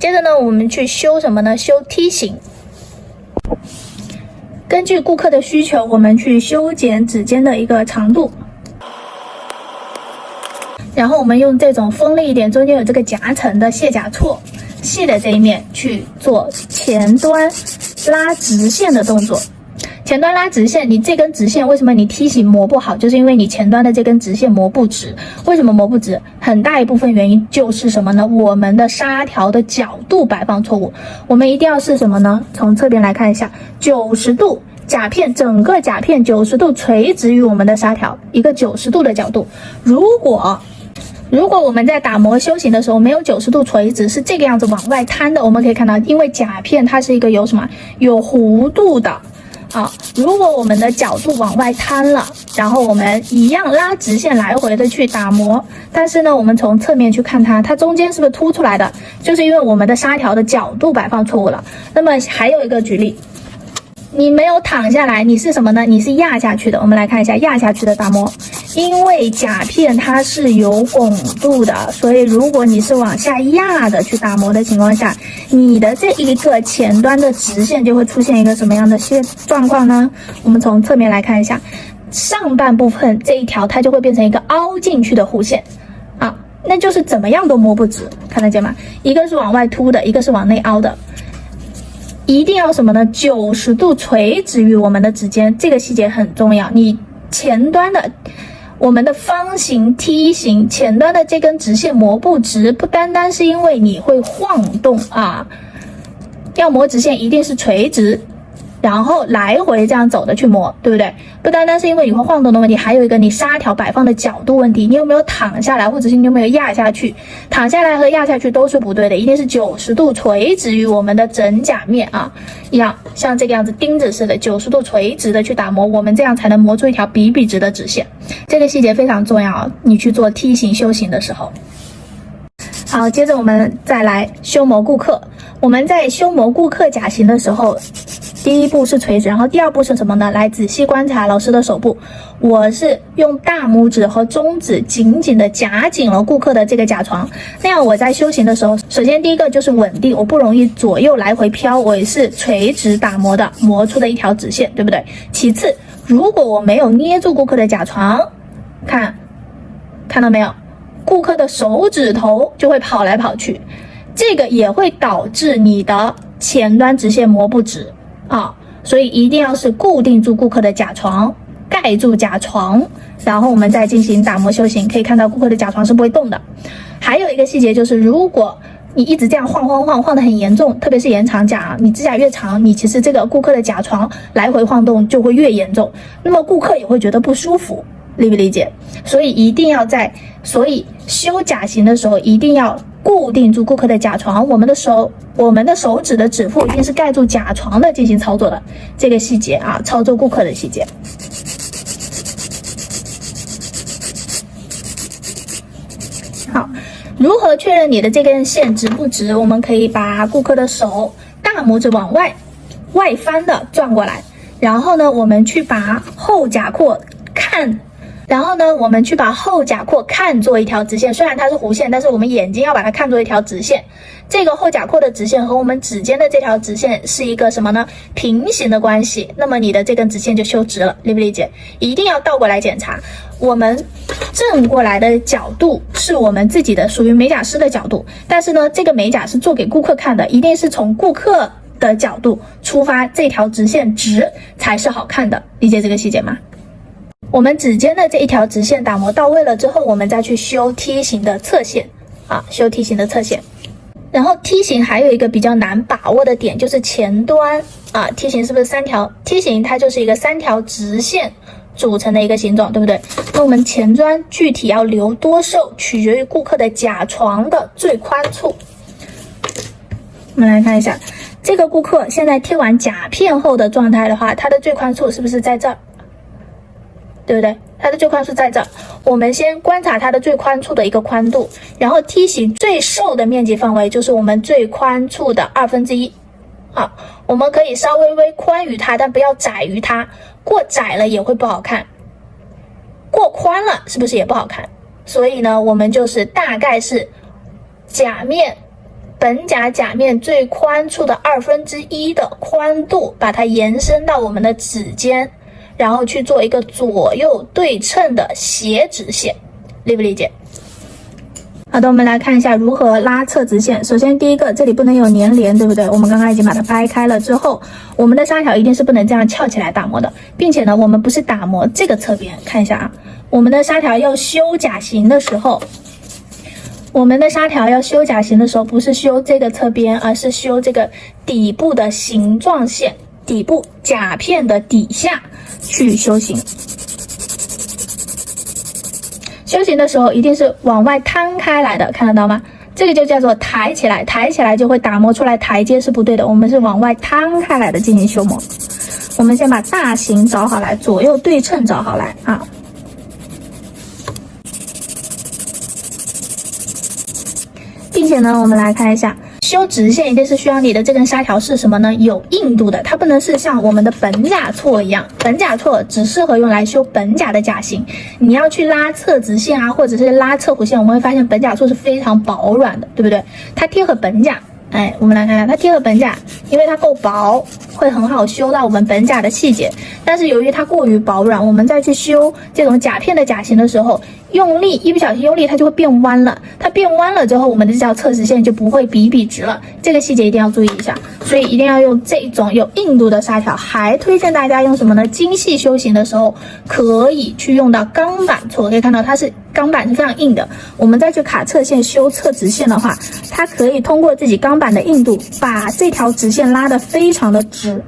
接着呢，我们去修什么呢？修梯形。根据顾客的需求，我们去修剪指尖的一个长度。然后我们用这种锋利一点，中间有这个夹层的卸甲锉，细的这一面去做前端拉直线的动作。前端拉直线，你这根直线为什么你梯形磨不好，就是因为你前端的这根直线磨不直。为什么磨不直？很大一部分原因就是什么呢？我们的纱条的角度摆放错误。我们一定要是什么呢？从侧边来看一下，90度。甲片整个甲片90度垂直于我们的纱条，一个90度的角度。如果我们在打磨修行的时候没有90度垂直，是这个样子往外摊的，我们可以看到，因为甲片它是一个有什么有弧度的啊。如果我们的角度往外摊了，然后我们一样拉直线来回的去打磨，但是呢，我们从侧面去看它中间是不是凸出来的？就是因为我们的纱条的角度摆放错误了。那么还有一个举例。你没有躺下来，你是什么呢？你是压下去的。我们来看一下压下去的打磨，因为甲片它是有拱度的，所以如果你是往下压的去打磨的情况下，你的这一个前端的直线就会出现一个什么样的状况呢？我们从侧面来看一下，上半部分这一条它就会变成一个凹进去的弧线啊，那就是怎么样都磨不直，看得见吗？一个是往外凸的，一个是往内凹的。一定要什么呢？90度垂直于我们的指尖，这个细节很重要。你前端的我们的方形、梯形前端的这根直线磨不直，不单单是因为你会晃动啊，要磨直线一定是垂直，然后来回这样走的去磨，对不对？不单单是因为你会晃动的问题，还有一个你纱条摆放的角度问题，你有没有躺下来，或者是你有没有压下去？躺下来和压下去都是不对的，一定是90度垂直于我们的整甲面啊，一样像这个样子钉子似的90度垂直的去打磨，我们这样才能磨出一条笔笔直的直线。这个细节非常重要，你去做梯形修行的时候。好，接着我们再来修磨顾客。我们在修磨顾客甲型的时候，第一步是垂直，然后第二步是什么呢？来仔细观察老师的手部，我是用大拇指和中指紧紧的夹紧了顾客的这个甲床，那样我在修行的时候，首先第一个就是稳定，我不容易左右来回飘，我也是垂直打磨的，磨出的一条直线，对不对？其次，如果我没有捏住顾客的甲床，看到没有？顾客的手指头就会跑来跑去，这个也会导致你的前端直线磨不直啊，所以一定要是固定住顾客的甲床，盖住甲床，然后我们再进行打磨修行。可以看到顾客的甲床是不会动的。还有一个细节就是，如果你一直这样晃得很严重，特别是延长甲，你指甲越长，你其实这个顾客的甲床来回晃动就会越严重，那么顾客也会觉得不舒服。理不理解？所以一定要所以修甲型的时候一定要固定住顾客的甲床，我们的手指的指腹一定是盖住甲床的进行操作的，这个细节啊，操作顾客的细节。好，如何确认你的这根线直不直？我们可以把顾客的手大拇指往外翻的转过来，然后呢，我们去把后甲廓看作一条直线，虽然它是弧线，但是我们眼睛要把它看作一条直线。这个后甲廓的直线和我们指尖的这条直线是一个什么呢？平行的关系。那么你的这根直线就修直了，理不理解？一定要倒过来检查。我们正过来的角度是我们自己的，属于美甲师的角度，但是呢，这个美甲是做给顾客看的，一定是从顾客的角度出发，这条直线直才是好看的，理解这个细节吗？我们指尖的这一条直线打磨到位了之后，我们再去修梯形的侧线啊，修梯形的侧线。然后梯形还有一个比较难把握的点，就是前端啊，梯形是不是3条？梯形它就是一个3条直线组成的一个形状，对不对？那我们前端具体要留多瘦，取决于顾客的甲床的最宽处。我们来看一下，这个顾客现在贴完甲片后的状态的话，它的最宽处是不是在这儿？对不对？它的最宽处在这儿，我们先观察它的最宽处的一个宽度，然后梯形最瘦的面积范围就是我们最宽处的1/2啊。我们可以稍微宽于它，但不要窄于它，过窄了也会不好看，过宽了是不是也不好看？所以呢，我们就是大概是甲面本甲甲面最宽处的1/2的宽度，把它延伸到我们的指尖，然后去做一个左右对称的斜直线，理不理解？好的，我们来看一下如何拉侧直线。首先第一个，这里不能有粘连，对不对？我们刚刚已经把它掰开了之后，我们的纱条一定是不能这样翘起来打磨的，并且呢，我们不是打磨这个侧边，看一下啊，我们的纱条要修甲型的时候，不是修这个侧边，而是修这个底部的形状线，底部甲片的底下去修形。修形的时候一定是往外摊开来的，看得到吗？这个就叫做抬起来，抬起来就会打磨出来台阶是不对的，我们是往外摊开来的进行修磨。我们先把大形找好来，左右对称找好来啊。并且呢，我们来看一下，修直线一定是需要你的这根纱条是什么呢？有硬度的，它不能是像我们的本甲错一样，本甲错只适合用来修本甲的甲型。你要去拉侧直线啊，或者是拉侧弧线，我们会发现本甲错是非常薄软的，对不对？它贴合本甲，哎，我们来看看它贴合本甲，因为它够薄，会很好修到我们本甲的细节。但是由于它过于薄软，我们再去修这种甲片的甲型的时候，用力一不小心用力，它就会变弯了。它变弯了之后，我们的这条侧直线就不会笔直了。这个细节一定要注意一下，所以一定要用这种有硬度的纱条。还推荐大家用什么呢？精细修行的时候可以去用到钢板错，可以看到它是钢板是非常硬的。我们再去卡侧线修侧直线的话，它可以通过自己钢板的硬度，把这条直线拉得非常的直，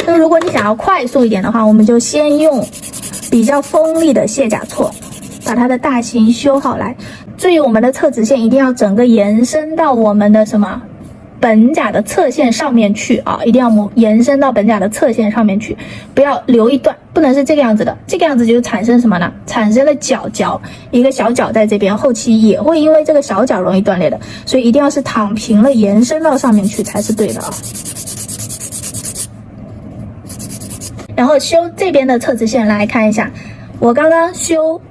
那如果你想要快速一点的话，我们就先用比较锋利的卸甲锉，把它的大形修好来。注意我们的侧直线一定要整个延伸到我们的本甲的侧线上面去啊，一定要延伸到本甲的侧线上面去，不要留一段，不能是这个样子的，这个样子就产生什么呢？产生了角，一个小角在这边，后期也会因为这个小角容易断裂的，所以一定要是躺平了，延伸到上面去才是对的啊。然后修这边的侧直线，来看一下，我刚刚修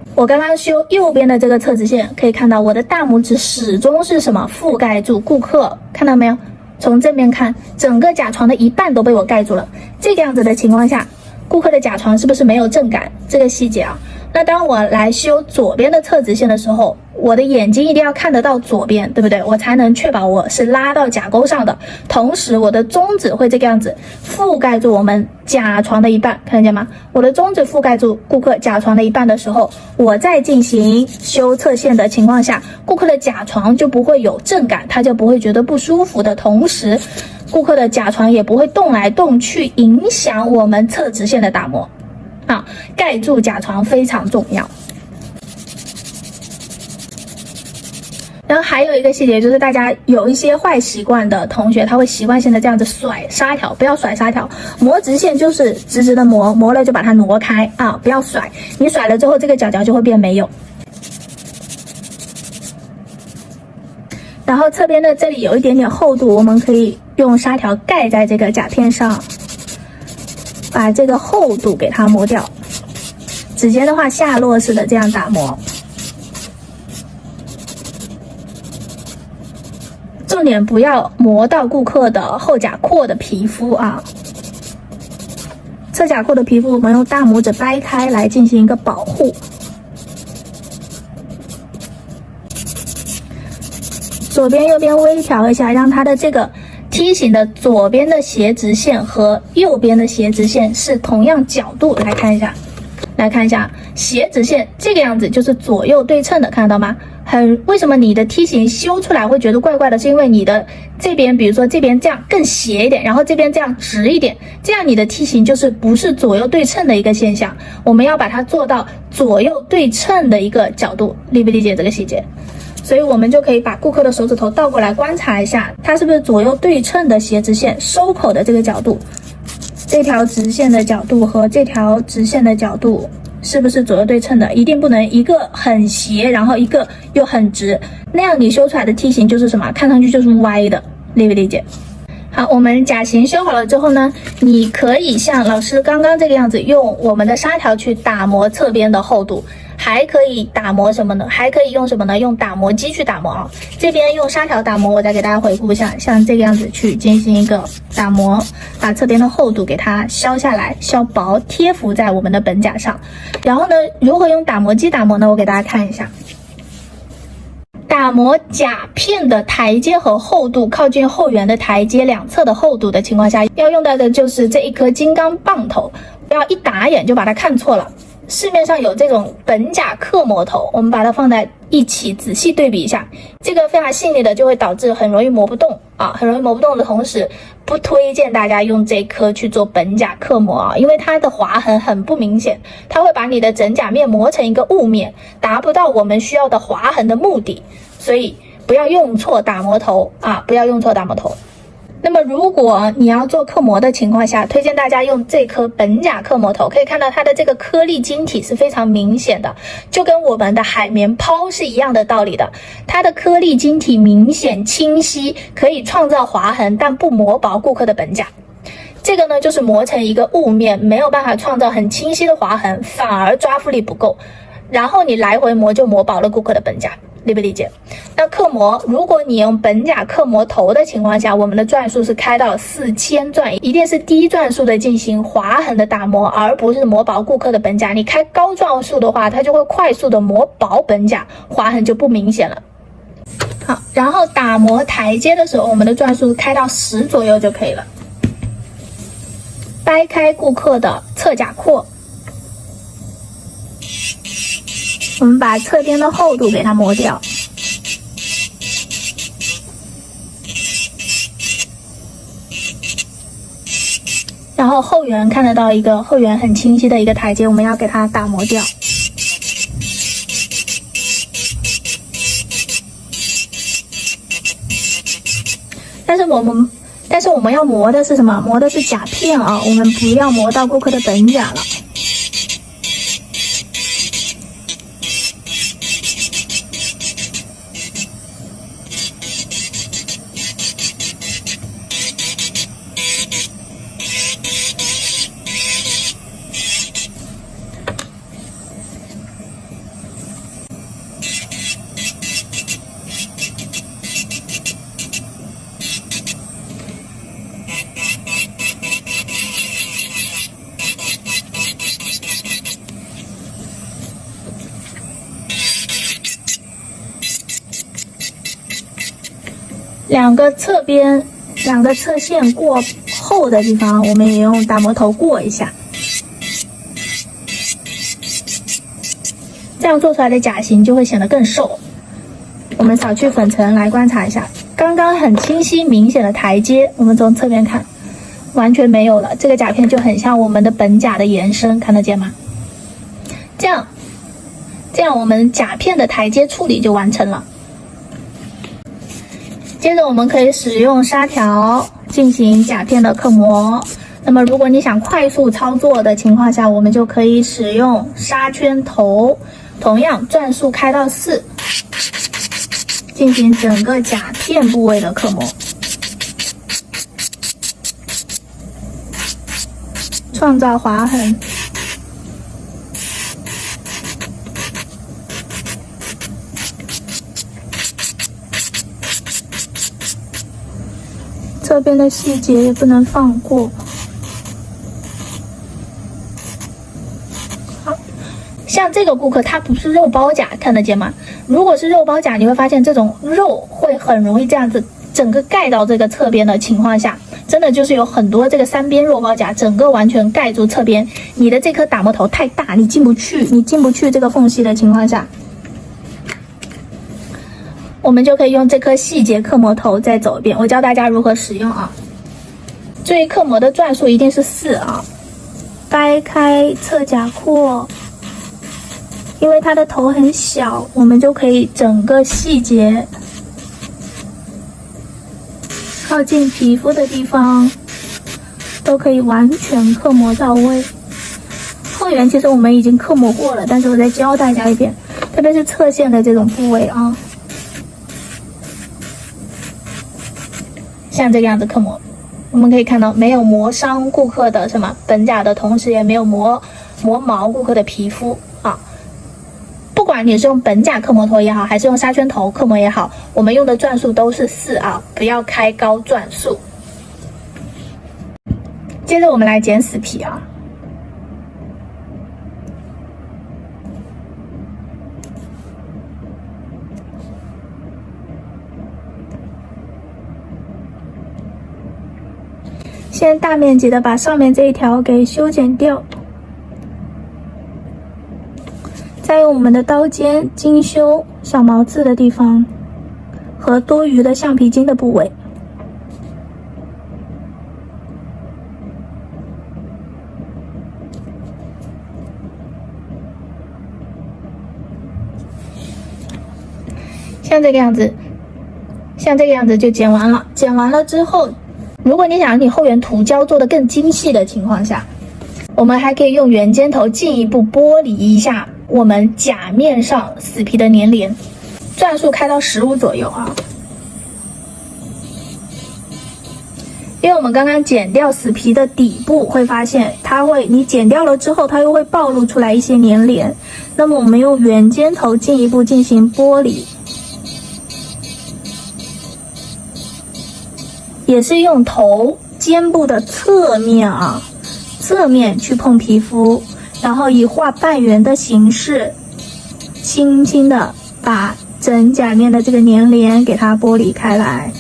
右边的这个侧直线，可以看到我的大拇指始终是什么？覆盖住顾客，看到没有？从正面看，整个甲床的一半都被我盖住了。这个样子的情况下，顾客的甲床是不是没有正感？这个细节啊。那当我来修左边的侧直线的时候，我的眼睛一定要看得到左边，对不对？我才能确保我是拉到甲沟上的。同时，我的中指会这个样子覆盖住我们甲床的一半，看得见吗？我的中指覆盖住顾客甲床的一半的时候，我在进行修侧线的情况下，顾客的甲床就不会有正感，他就不会觉得不舒服的同时，顾客的甲床也不会动来动去，影响我们侧直线的打磨。盖住甲床非常重要。然后还有一个细节，就是大家有一些坏习惯的同学，他会习惯性的这样子甩纱条，不要甩纱条，磨直线就是直直的磨，磨了就把它挪开啊，不要甩，你甩了之后这个角就会变没有。然后侧边的这里有一点点厚度，我们可以用纱条盖在这个甲片上，把这个厚度给它磨掉，指尖的话下落式的这样打磨，重点不要磨到顾客的后甲廓的皮肤啊。侧甲廓的皮肤我们用大拇指掰开来进行一个保护。左边右边微调一下，让它的这个梯形的左边的斜直线和右边的斜直线是同样角度，来看一下，斜直线这个样子就是左右对称的，看得到吗？为什么你的梯形修出来会觉得怪怪的？是因为你的这边，比如说这边这样更斜一点，然后这边这样直一点，这样你的梯形就是不是左右对称的一个现象。我们要把它做到左右对称的一个角度，理不理解这个细节？所以我们就可以把顾客的手指头倒过来观察一下，它是不是左右对称的斜直线，收口的这个角度，这条直线的角度和这条直线的角度是不是左右对称的？一定不能一个很斜，然后一个又很直，那样你修出来的梯形就是什么？看上去就是歪的，理不理解？好，我们甲型修好了之后呢，你可以像老师刚刚这个样子，用我们的纱条去打磨侧边的厚度。还可以打磨什么呢？还可以用什么呢？用打磨机去打磨啊。这边用砂条打磨，我再给大家回顾一下，像这个样子去进行一个打磨，把侧边的厚度给它削下来，削薄，贴服在我们的本甲上。然后呢，如何用打磨机打磨呢？我给大家看一下。打磨甲片的台阶和厚度靠近后缘的台阶两侧的厚度的情况下，要用到的就是这一颗金刚棒头，不要一打眼就把它看错了。市面上有这种本甲刻磨头，我们把它放在一起仔细对比一下，这个非常细腻的就会导致很容易磨不动啊，很容易磨不动的同时，不推荐大家用这颗去做本甲刻磨啊，因为它的划痕很不明显，它会把你的整甲面磨成一个雾面，达不到我们需要的划痕的目的，所以不要用错打磨头啊，不要用错打磨头。那么如果你要做刻磨的情况下，推荐大家用这颗本甲刻磨头，可以看到它的这个颗粒晶体是非常明显的，就跟我们的海绵抛是一样的道理的，它的颗粒晶体明显清晰，可以创造划痕，但不磨薄顾客的本甲。这个呢就是磨成一个雾面，没有办法创造很清晰的划痕，反而抓附力不够，然后你来回磨就磨薄了顾客的本甲。理不理解？那刻磨，如果你用本甲刻磨头的情况下，我们的转速是开到4000转，一定是低转速的进行划痕的打磨，而不是磨薄顾客的本甲。你开高转速的话，它就会快速的磨薄本甲，划痕就不明显了。好，然后打磨台阶的时候，我们的转速开到10左右就可以了。掰开顾客的侧甲廓。我们把侧边的厚度给它磨掉，然后后缘看得到一个后缘很清晰的一个台阶，我们要给它打磨掉。但是我们要磨的是什么？磨的是甲片啊，我们不要磨到顾客的本甲了。两个侧线过厚的地方，我们也用打磨头过一下，这样做出来的甲型就会显得更瘦。我们扫去粉尘来观察一下，刚刚很清晰明显的台阶，我们从侧面看完全没有了，这个甲片就很像我们的本甲的延伸，看得见吗？这样我们甲片的台阶处理就完成了。接着我们可以使用砂条进行甲片的刻磨。那么如果你想快速操作的情况下，我们就可以使用砂圈头，同样转速开到4，进行整个甲片部位的刻磨，创造划痕。这边的细节也不能放过。好，像这个顾客他不是肉包甲，看得见吗？如果是肉包甲，你会发现这种肉会很容易这样子整个盖到这个侧边的情况下，真的就是有很多这个3边肉包甲整个完全盖住侧边，你的这颗打磨头太大，你进不去这个缝隙的情况下，我们就可以用这颗细节刻磨头再走一遍，我教大家如何使用啊。注意刻磨的转速一定是4啊。掰开侧甲廓，因为它的头很小，我们就可以整个细节靠近皮肤的地方都可以完全刻磨到位。后缘其实我们已经刻磨过了，但是我再教大家一遍，特别是侧线的这种部位啊。像这个样子刻磨，我们可以看到没有磨伤顾客的本甲的同时，也没有磨毛顾客的皮肤啊。管你是用本甲刻膜头也好，还是用纱圈头刻膜也好，我们用的转数都是4啊，不要开高转数。接着我们来剪死皮啊。先大面积的把上面这一条给修剪掉，再用我们的刀尖精修小毛刺的地方和多余的橡皮筋的部位。像这个样子就剪完了。剪完了之后，如果你想让你后缘涂胶做得更精细的情况下，我们还可以用圆尖头进一步剥离一下我们甲面上死皮的粘连，转数开到15左右啊。因为我们刚刚剪掉死皮的底部，会发现你剪掉了之后，它又会暴露出来一些粘连。那么我们用圆尖头进一步进行剥离，也是用头肩部的侧面啊，侧面去碰皮肤，然后以画半圆的形式，轻轻的把整甲面的这个粘连给它剥离开来。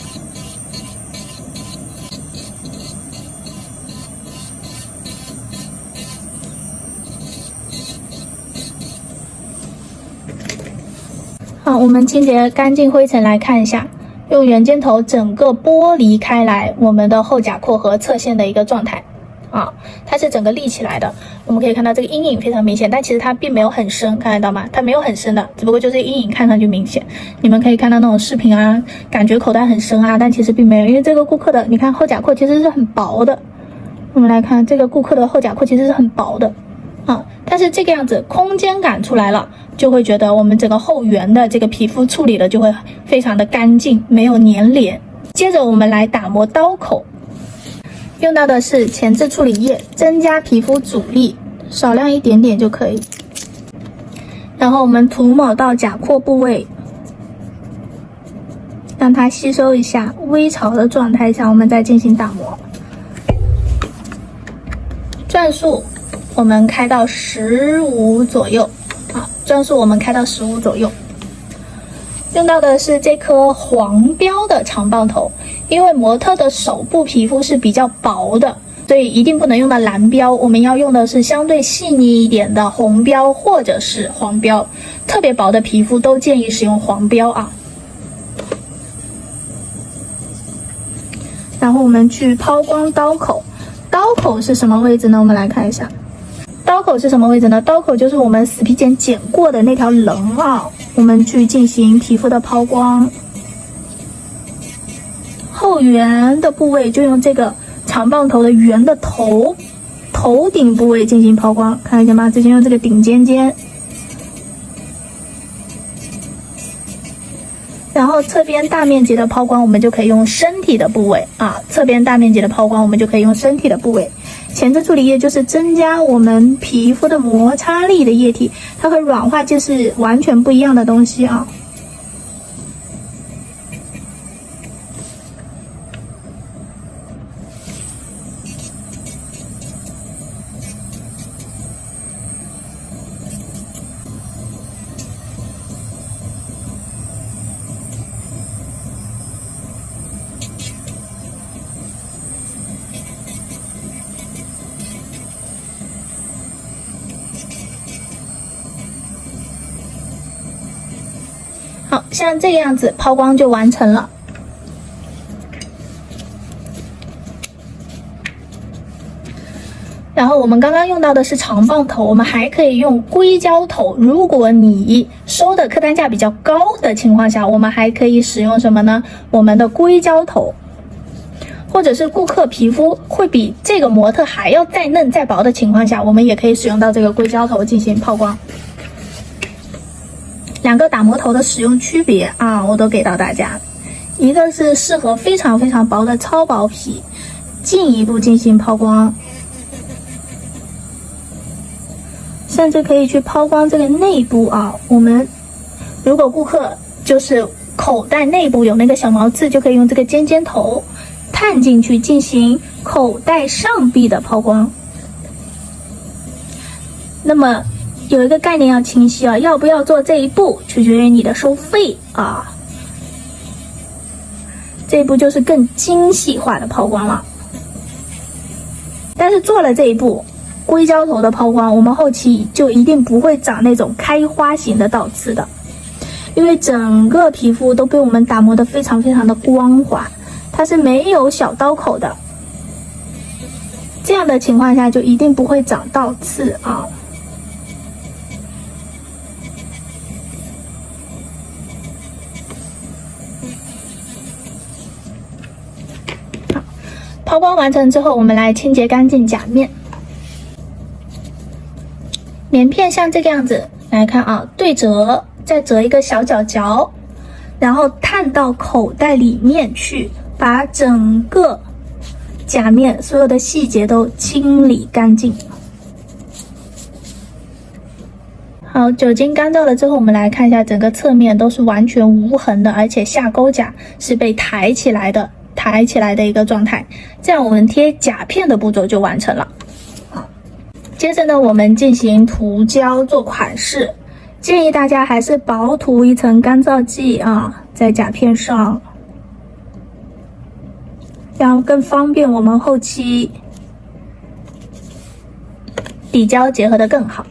好，我们清洁干净灰尘来看一下。用圆尖头整个剥离开来我们的后甲廓和侧线的一个状态啊，它是整个立起来的。我们可以看到这个阴影非常明显，但其实它并没有很深，看得到吗？它没有很深的，只不过就是阴影看上去明显。你们可以看到那种视频啊，感觉口袋很深啊，但其实并没有，因为这个顾客的，你看后甲廓其实是很薄的。我们来看这个顾客的后甲廓其实是很薄的啊，但是这个样子空间感出来了，就会觉得我们整个后缘的这个皮肤处理的就会非常的干净，没有粘连。接着我们来打磨刀口，用到的是前置处理液，增加皮肤阻力，少量一点点就可以。然后我们涂抹到甲廓部位，让它吸收一下，微潮的状态下我们再进行打磨。转数我们开到15左右啊，转数我们开到15左右。用到的是这颗黄标的长棒头，因为模特的手部皮肤是比较薄的，所以一定不能用到蓝标，我们要用的是相对细腻一点的红标或者是黄标，特别薄的皮肤都建议使用黄标啊。然后我们去抛光刀口，刀口是什么位置呢？我们来看一下。刀口是什么位置呢？刀口就是我们死皮剪过的那条棱啊，我们去进行皮肤的抛光。后缘的部位就用这个长棒头的圆的头顶部位进行抛光，看得见吗？直接用这个顶尖尖。然后侧边大面积的抛光，我们就可以用身体的部位啊，侧边大面积的抛光，我们就可以用身体的部位。前置处理液就是增加我们皮肤的摩擦力的液体，它和软化剂是完全不一样的东西啊。好，像这个样子抛光就完成了。然后我们刚刚用到的是长棒头，我们还可以用硅胶头。如果你收的客单价比较高的情况下，我们还可以使用什么呢？我们的硅胶头，或者是顾客皮肤会比这个模特还要再嫩再薄的情况下，我们也可以使用到这个硅胶头进行抛光。两个打磨头的使用区别啊，我都给到大家。一个是适合非常非常薄的超薄皮，进一步进行抛光；甚至可以去抛光这个内部啊。我们如果顾客就是口袋内部有那个小毛刺，就可以用这个尖尖头探进去进行口袋上壁的抛光。那么有一个概念要清晰啊，要不要做这一步取决于你的收费啊。这一步就是更精细化的抛光了。但是做了这一步硅胶头的抛光，我们后期就一定不会长那种开花型的倒刺的，因为整个皮肤都被我们打磨得非常非常的光滑，它是没有小刀口的。这样的情况下就一定不会长倒刺啊。抛光完成之后，我们来清洁干净甲面。棉片像这个样子来看啊，对折，再折一个小角角，然后探到口袋里面去，把整个甲面所有的细节都清理干净。好，酒精干燥了之后，我们来看一下整个侧面都是完全无痕的，而且下钩甲是被抬起来的一个状态，这样我们贴甲片的步骤就完成了。接着呢，我们进行涂胶做款式，建议大家还是薄涂一层干燥剂啊，在甲片上，这样更方便我们后期底胶结合得更好。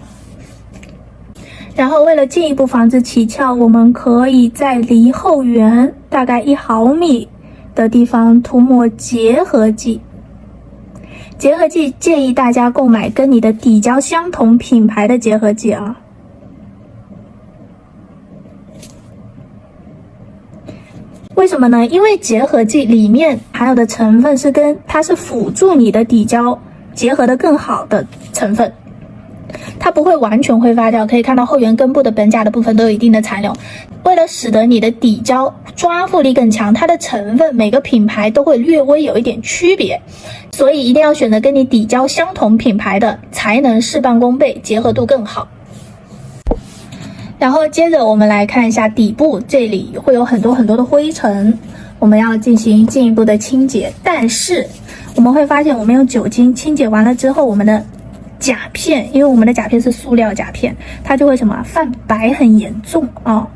然后为了进一步防止起翘，我们可以在离后缘大概1毫米的地方涂抹结合剂。结合剂建议大家购买跟你的底胶相同品牌的结合剂啊。为什么呢？因为结合剂里面含有的成分它是辅助你的底胶结合的更好的成分，它不会完全挥发掉。可以看到后缘根部的本甲的部分都有一定的残留。为了使得你的底胶抓附力更强，它的成分每个品牌都会略微有一点区别，所以一定要选择跟你底胶相同品牌的，才能事半功倍，结合度更好。然后接着我们来看一下底部，这里会有很多的灰尘，我们要进行进一步的清洁。但是我们会发现，我们用酒精清洁完了之后，我们的甲片，因为我们的甲片是塑料甲片，它就会泛白很严重啊。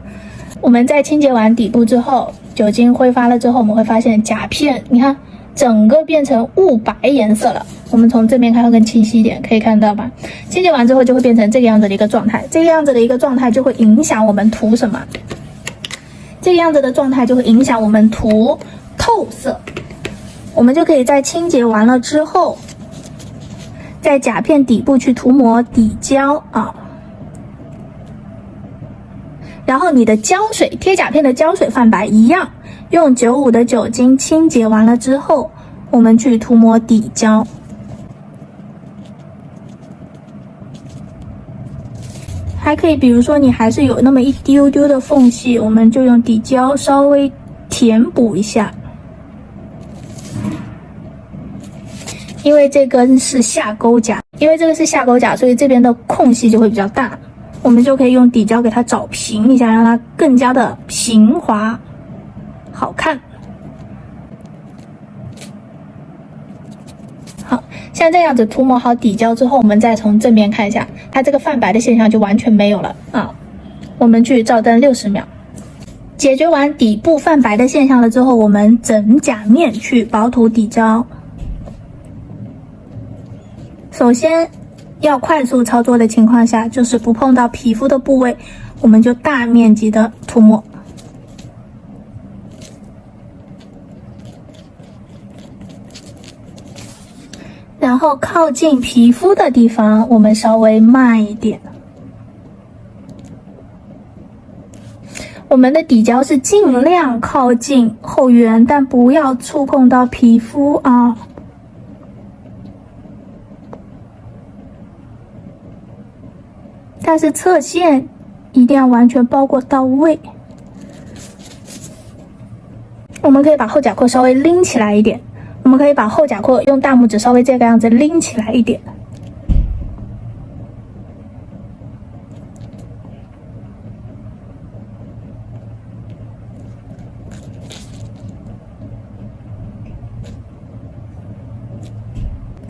我们在清洁完底部之后，酒精挥发了之后，我们会发现甲片，你看整个变成雾白颜色了。我们从正面看会更清晰一点，可以看到吧？清洁完之后就会变成这个样子的一个状态，这个样子的一个状态就会影响我们涂什么？这个样子的状态就会影响我们涂透色。我们就可以在清洁完了之后，在甲片底部去涂抹底胶啊。然后你的胶水，贴甲片的胶水泛白一样，用95的酒精清洁完了之后，我们去涂抹底胶。还可以，比如说你还是有那么一丢丢的缝隙，我们就用底胶稍微填补一下。因为这根是下钩甲，所以这边的空隙就会比较大。我们就可以用底胶给它找平一下，让它更加的平滑好看。好，像这样子涂抹好底胶之后，我们再从正面看一下，它这个泛白的现象就完全没有了啊。我们去照灯60秒，解决完底部泛白的现象了之后，我们整甲面去薄涂底胶。首先要快速操作的情况下，就是不碰到皮肤的部位，我们就大面积的涂抹。然后靠近皮肤的地方，我们稍微慢一点。我们的底胶是尽量靠近后缘，但不要触碰到皮肤啊。但是侧线一定要完全包裹到位。我们可以把后甲廓稍微拎起来一点，我们可以把后甲廓用大拇指稍微这个样子拎起来一点。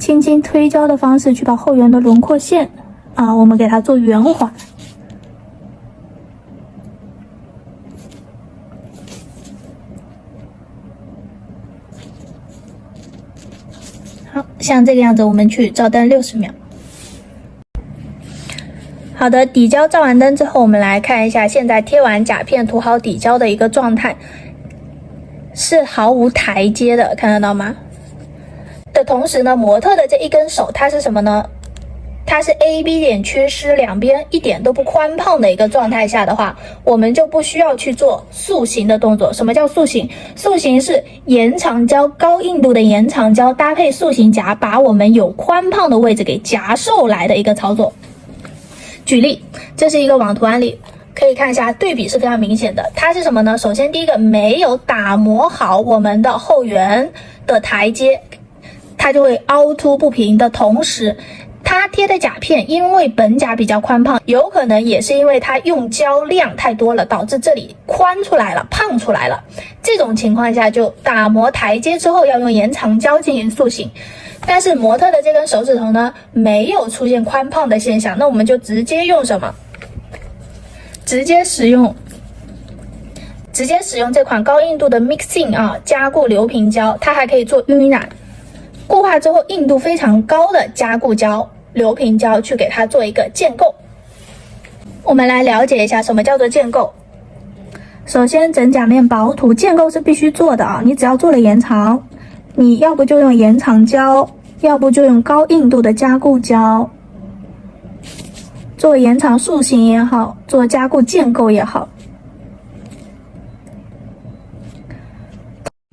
轻轻推胶的方式去把后缘的轮廓线我们给它做圆滑。好，像这个样子，我们去照灯60秒。好的，底胶照完灯之后，我们来看一下现在贴完甲片涂好底胶的一个状态，是毫无台阶的，看得到吗？的同时呢，模特的这一根手它是什么呢？它是 AB 点缺失，两边一点都不宽胖的一个状态下的话，我们就不需要去做塑形的动作。什么叫塑形？塑形是延长胶，高硬度的延长胶搭配塑形夹，把我们有宽胖的位置给夹瘦来的一个操作。举例，这是一个网图案例，可以看一下对比是非常明显的。它是什么呢？首先第一个，没有打磨好我们的后缘的台阶，它就会凹凸不平的同时，它贴的甲片因为本甲比较宽胖，有可能也是因为它用胶量太多了，导致这里宽出来了，胖出来了。这种情况下就打磨台阶之后要用延长胶进行塑形。但是模特的这根手指头呢，没有出现宽胖的现象，那我们就直接用什么？直接使用这款高硬度的 Mixing 加固流平胶，它还可以做晕染。固化之后硬度非常高的加固胶、流平胶去给它做一个建构。我们来了解一下什么叫做建构。首先整甲面薄涂建构是必须做的你只要做了延长，你要不就用延长胶，要不就用高硬度的加固胶，做延长塑形也好，做加固建构也好，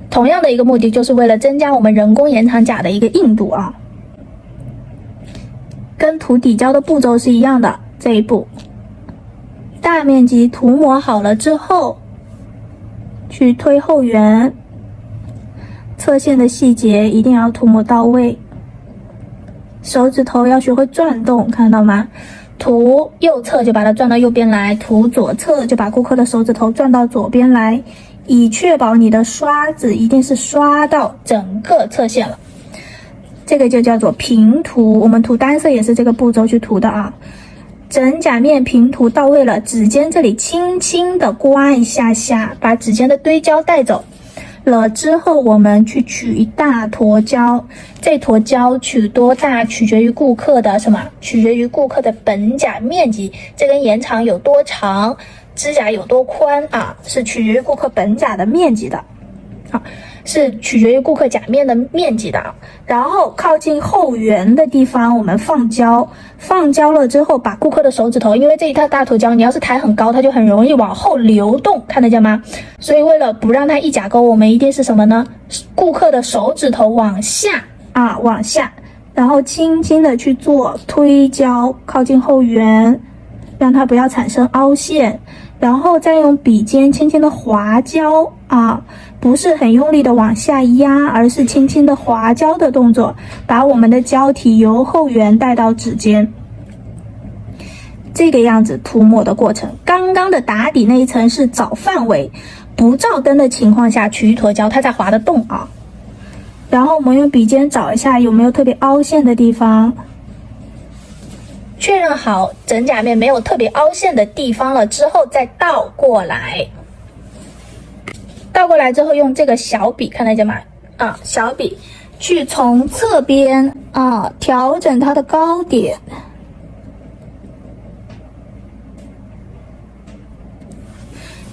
同样的一个目的就是为了增加我们人工延长甲的一个硬度跟涂底胶的步骤是一样的。这一步大面积涂抹好了之后，去推后缘，侧线的细节一定要涂抹到位，手指头要学会转动，看到吗？涂右侧就把它转到右边来，涂左侧就把顾客的手指头转到左边来，以确保你的刷子一定是刷到整个侧线了。这个就叫做平涂，我们涂单色也是这个步骤去涂的整甲面平涂到位了，指尖这里轻轻的刮一下下，把指尖的堆胶带走了之后，我们去取一大坨胶，这坨胶取多大取决于顾客的什么？取决于顾客的本甲面积，这根延长有多长，指甲有多宽是取决于顾客本甲的面积的是取决于顾客甲面的面积的然后靠近后缘的地方我们放胶，放胶了之后把顾客的手指头，因为这一套大坨胶你要是抬很高，它就很容易往后流动，看得见吗？所以为了不让它一甲沟，我们一定是什么呢？顾客的手指头往下往下，然后轻轻的去做推胶，靠近后缘，让它不要产生凹陷，然后再用笔尖轻轻的划胶不是很用力的往下压，而是轻轻的划胶的动作，把我们的胶体由后缘带到指尖。这个样子涂抹的过程，刚刚的打底那一层是找范围，不照灯的情况下取一坨胶，它才划得动然后我们用笔尖找一下有没有特别凹陷的地方，确认好整甲面没有特别凹陷的地方了之后，再倒过来。倒过来之后，用这个小笔，看得见吗？小笔去从侧边调整它的高点，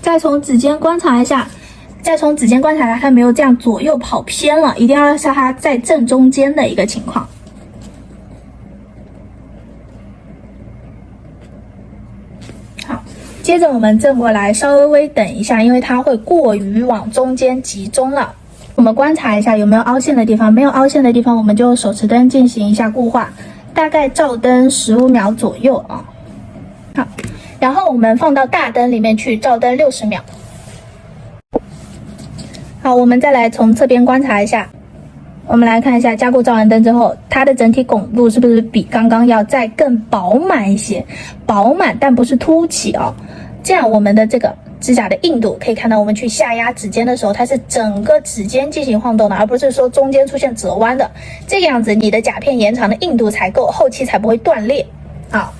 再从指尖观察一下，看没有这样左右跑偏了，一定要让它在正中间的一个情况。接着我们正过来，稍微等一下，因为它会过于往中间集中了。我们观察一下有没有凹陷的地方，没有凹陷的地方，我们就手持灯进行一下固化，大概照灯15秒左右好，然后我们放到大灯里面去照灯60秒。好，我们再来从侧边观察一下。我们来看一下加固照完灯之后，它的整体拱度是不是比刚刚要再更饱满一些？饱满但不是凸起这样我们的这个指甲的硬度，可以看到我们去下压指尖的时候，它是整个指尖进行晃动的，而不是说中间出现折弯的。这个样子，你的甲片延长的硬度才够，后期才不会断裂。好。